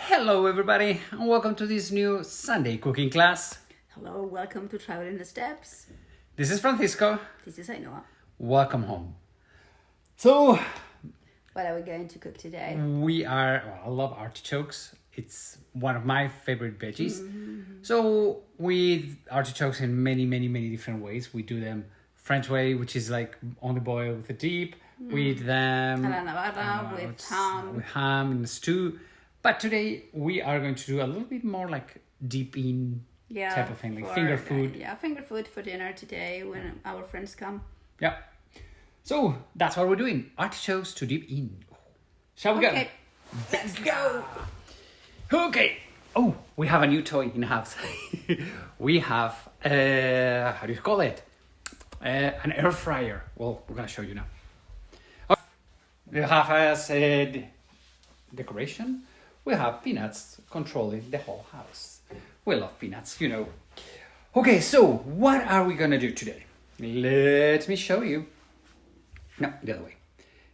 Hello everybody and welcome to this new Sunday cooking class. Hello, welcome to Travel in the Steps. This is Francisco. This is Ainhoa. Welcome home. So What are we going to cook today? I love artichokes. It's one of my favorite veggies. So with artichokes in many different ways. We do them French way, which is like only boil with a dip. With them A la Navarra, with ham. With ham and stew. But today we are going to do a little bit more like deep in type of thing, like finger food. Finger food for dinner today when our friends come. Yeah. So that's what we're doing. Artichokes to dip in. Shall we go? Okay, let's go. Okay. Oh, we have a new toy in the house. We have, how do you call it? An air fryer. Well, we're going to show you now. We have as a decoration, we have peanuts controlling the whole house. We love peanuts, you know. Okay, so what are we going to do today? Let me show you. No, the other way.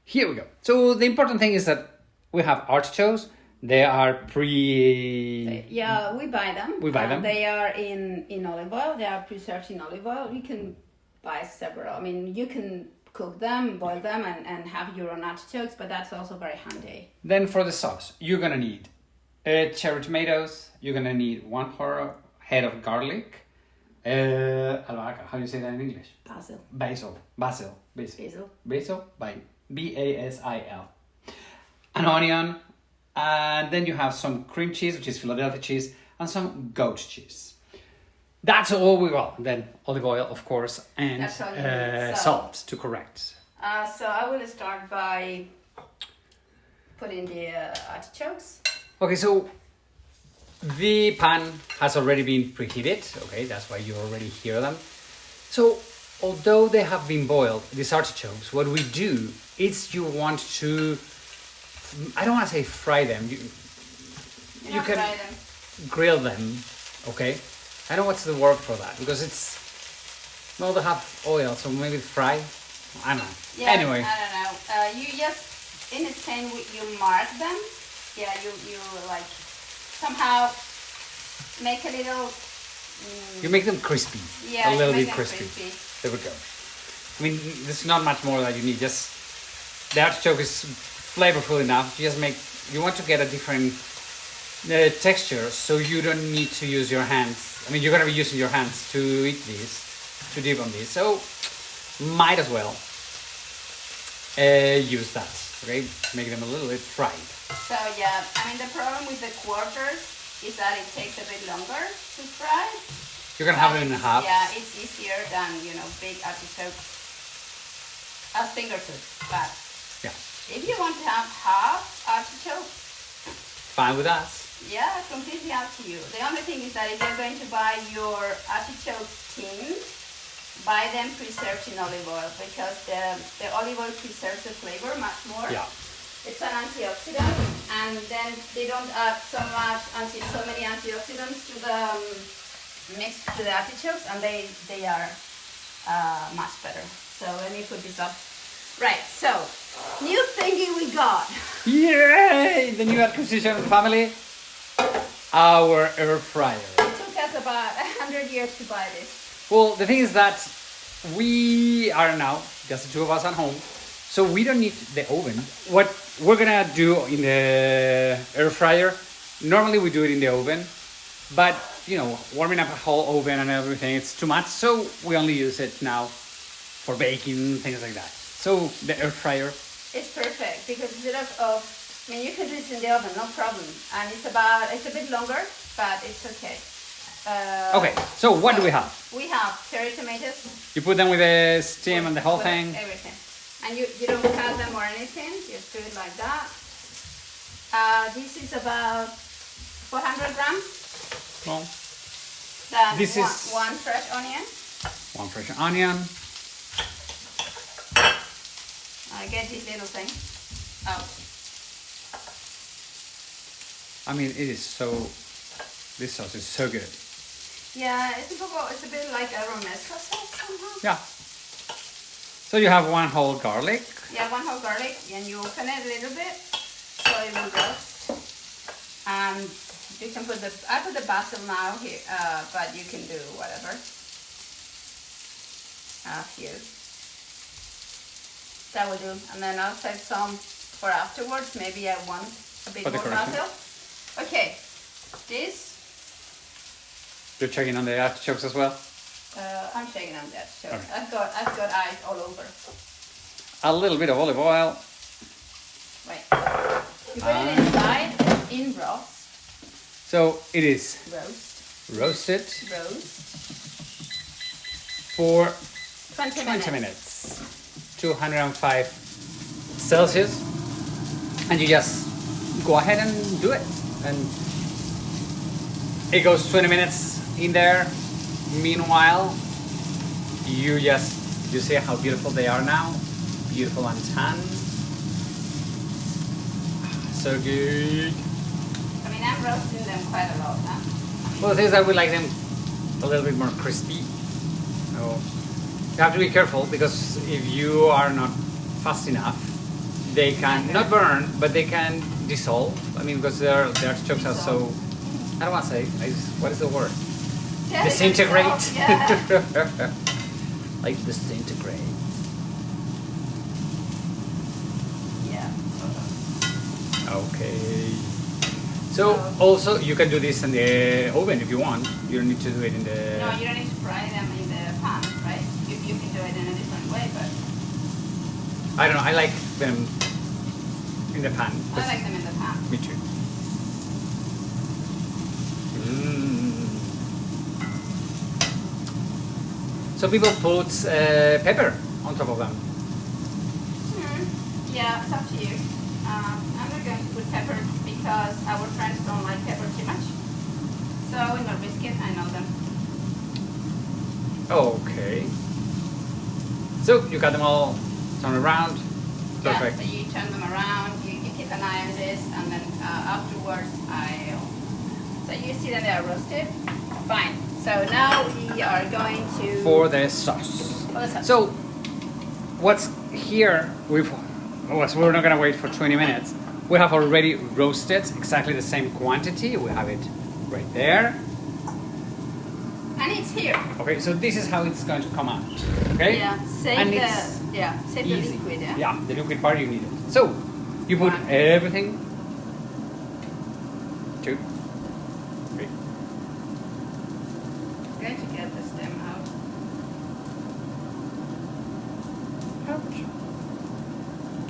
Here we go. So the important thing is that we have artichokes. They are Yeah, we buy them. We buy them. They are in olive oil. They are preserved in olive oil. You can buy several. I mean, you can cook them, boil them, and have your own artichokes, but that's also very handy. Then for the sauce, you're going to need cherry tomatoes. You're going to need one whole head of garlic. Albahaca, how do you say that in English? Basil. Basil. B-A-S-I-L. An onion. And then you have some cream cheese, which is Philadelphia cheese, and some goat cheese. That's all we got. Then olive oil, of course, and That's all you need. salt to correct. So I will start by putting the artichokes. Okay, so the pan has already been preheated. Okay, that's why you already hear them. So although they have been boiled, these artichokes, what we do is you want to, I don't want to say fry them. You can fry them. grill them, okay? I don't know what's the word for that because it's, well, they have oil, so maybe fry. I don't know. Yeah, Anyway. I don't know. You just, in the same way, you mark them. Yeah, you like somehow make a little. You make them crispy. Yeah, a little make bit them crispy. crispy. There we go. I mean, there's not much more that you need. Just the artichoke is flavorful enough. You want to get a different texture, so you don't need to use your hands. I mean, you're gonna be using your hands to eat this, to dip on this. So might as well use that. Okay, make them a little bit fried. So yeah, I mean the problem with the quarters is that it takes a bit longer to fry. You're gonna have it in half. Yeah, it's easier than big artichokes as finger food. But Yeah. if you want to have half artichoke, Fine with us. yeah, completely up to you. The only thing is that if you're going to buy your artichokes tinned, buy them preserved in olive oil because the olive oil preserves the flavor much more. Yeah. It's an antioxidant, and then they don't add so many antioxidants to the mix to the artichokes, and they are much better. So let me put this up. Right. So new thingy we got. Yay! The new acquisition of the family, our air fryer. It took us about 100 years to buy this. Well, the thing is that we are now just the two of us at home, so we don't need the oven. What we're gonna do in the air fryer, normally we do it in the oven, but warming up a whole oven and everything, it's too much, so we only use it now for baking, things like that. So the air fryer, It's perfect because instead of, you can do it in the oven, no problem. And it's a bit longer, but it's okay. okay, so what do we have? We have cherry tomatoes. You put them with the steam and the whole with thing. Everything. And you don't cut them or anything, just do it like that. This is about 400 grams. Well, Then This is one fresh onion. one fresh onion. Get this little thing out. I mean, this sauce is so good. Yeah, it's a bit like a romesco sauce somehow. Yeah. So you have one whole garlic. Yeah, one whole garlic, and you open it a little bit so it will roast. And you can put I put the basil now here, but you can do whatever. Here. That will do. And then I'll save some for afterwards. Maybe I want a bit more basil. Okay, this. You're checking on the artichokes as well? I'm checking on the artichokes. Okay. I've got eyes all over. A little bit of olive oil. Right. You put it inside in broth. So it is roasted for 20 minutes. 205 Celsius. And you just go ahead and do it. And it goes 20 minutes in there. Meanwhile, you see how beautiful they are now. Beautiful and tan. So good. I mean, I'm roasting them quite a lot, huh? Well, the thing is, I would like them a little bit more crispy. So you have to be careful because if you are not fast enough, they can not burn, but they can dissolve. I mean, because their artichokes are so. I don't want to say. What is the word? Yeah, Disintegrate. Yeah. Like disintegrate. Okay. So also you can do this in the oven if you want. You don't need to do it in the. No, you don't need to fry them in the pan, right? You can do it in a different way, but. I don't know. I like them in the pan. I like them in the pan. Me too. So people put pepper on top of them. Yeah, it's up to you. I'm not going to put pepper because our friends don't like pepper too much. So in our biscuit, I know them. Okay. So you got them all turned around. Perfect. Yeah, so you turn them around, you keep an eye on this, and then afterwards so you see that they are roasted? Fine. So now we are going to... For the sauce. So what's here, we're not going to wait for 20 minutes. We have already roasted exactly the same quantity. We have it right there. And it's here. Okay, so this is how it's going to come out. Okay? Yeah, save the liquid, yeah? Yeah, the liquid part you need it. So, you put everything. 2, 3. I'm going to get the stem out. Ouch.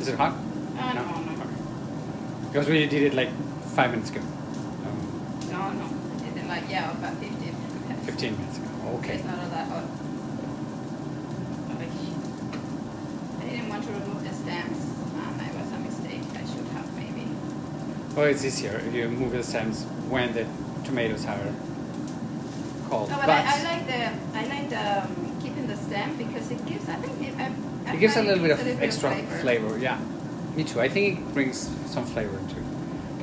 Is it hot? No. Okay. Because we did it like 5 minutes ago. No, I didn't like, about 15 minutes. 15 minutes ago. Okay. It's not all that hot. I didn't want to remove the stems. It was a mistake. I should have maybe. Well, it's easier if you move the stems when the tomatoes are cold. No, but I like the keeping the stem because it gives. I think it gives a little bit of extra flavor. Yeah, me too. I think it brings some flavor too.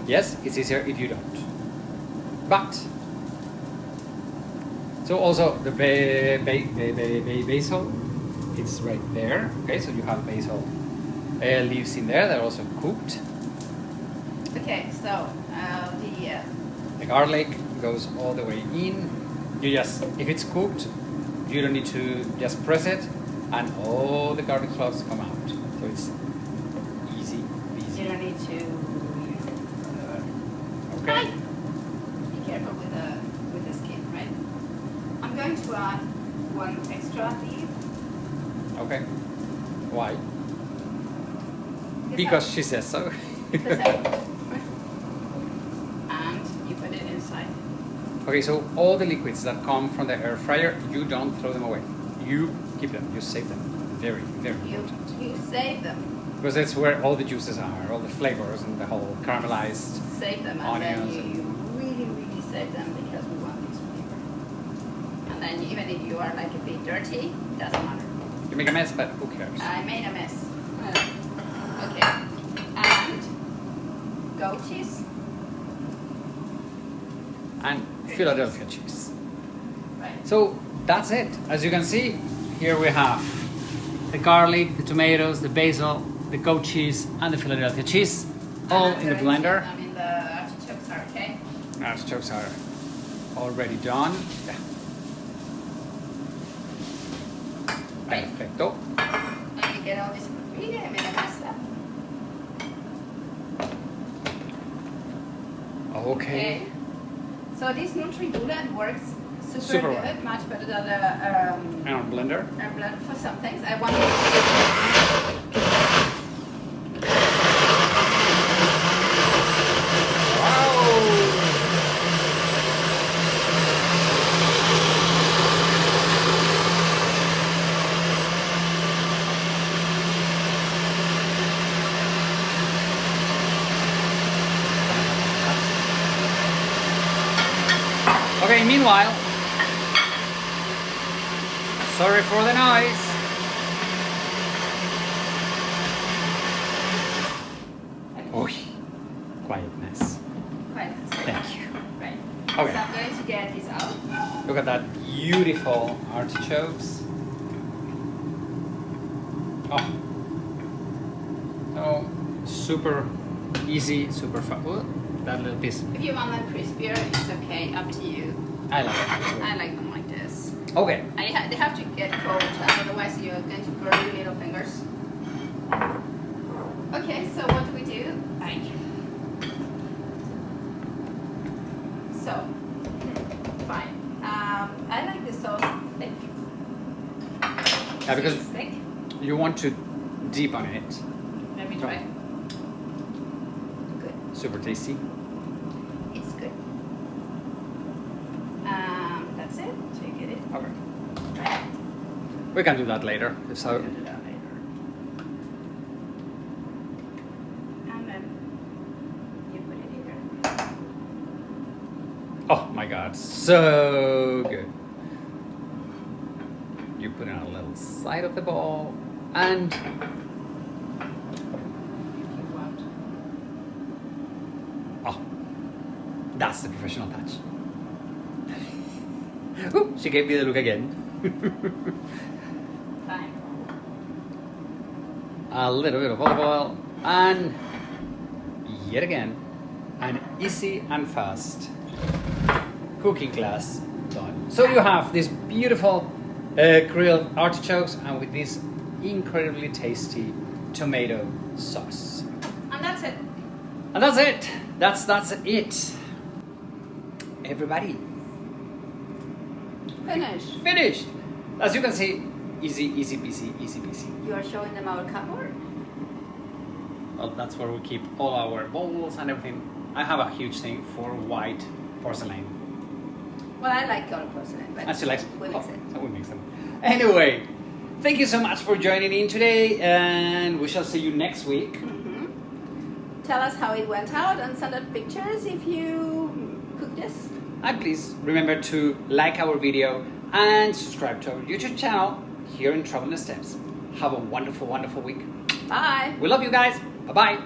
Yes, it's easier if you don't. But so also the basil, it's right there. Okay, so you have basil leaves in there. They're also cooked. Okay, so the garlic goes all the way in. You just, if it's cooked, you don't need to just press it, and all the garlic cloves come out. So it's easy. You don't need to. Okay. Be careful with the skin, right? I'm going to add one extra leaf. Okay. Why? Because she says so. And you put it inside. Okay, so all the liquids that come from the air fryer, you don't throw them away. You keep them. You save them. Very, very important. You save them. Because that's where all the juices are, all the flavors and the whole caramelized save them, and onions. then you really, really save them because we want this flavor. And then even if you are like a bit dirty, doesn't matter. You make a mess, but who cares? I made a mess. Okay. And goat cheese. And Philadelphia cheese. Right. So that's it. As you can see, here we have the garlic, the tomatoes, the basil, the goat cheese, and the Philadelphia cheese, all in the blender. I mean, the artichokes are okay. Artichokes are already done. Yeah. Right. Perfecto. And you get all this ingredients, me la masa. Okay. So this Nutri-Bullet works super Super good, well. much better than And our blender. a blend for some things. I want to. Okay, meanwhile, sorry for the noise. Oh, quietness. Quite nice. Thank you. Right. Okay. So I'm going to get this out. Look at that beautiful artichokes. Oh, oh, super easy, super fun. Oh, that little piece. If you want them crispier, it's okay, up to you. I like it. I like them like this. Okay. They have to get cold, otherwise you're going to burn your little fingers. Okay, so what do we do? So, fine. I like the sauce thick. Yeah, because It's thick. you want to deepen it. Let me try. Good. Super tasty. It's good. That's it. So you get it. Okay. Right. We can do that later. So. We'll do that later. And then you put it here. Oh my god, so good. You put it on a little side of the bowl and If you want. oh, that's the professional touch. Ooh, she gave me the look again. Fine. A little bit of olive oil and yet again an easy and fast cooking class done. So you have this beautiful grilled artichokes and with this incredibly tasty tomato sauce. And that's it. And that's it. That's it. Everybody Finished. finished. As you can see, easy peasy, easy peasy. You are showing them our cupboard. Well, that's where we keep all our bowls and everything. I have a huge thing for white porcelain. Well, I like gold porcelain, but And she likes. we mix it. So we mix them. Anyway, thank you so much for joining in today, and we shall see you next week. Tell us how it went out and send us pictures if you cook this. And please remember to like our video and subscribe to our YouTube channel here in Travel and Steps. Have a wonderful, wonderful week. Bye. We love you guys. Bye bye.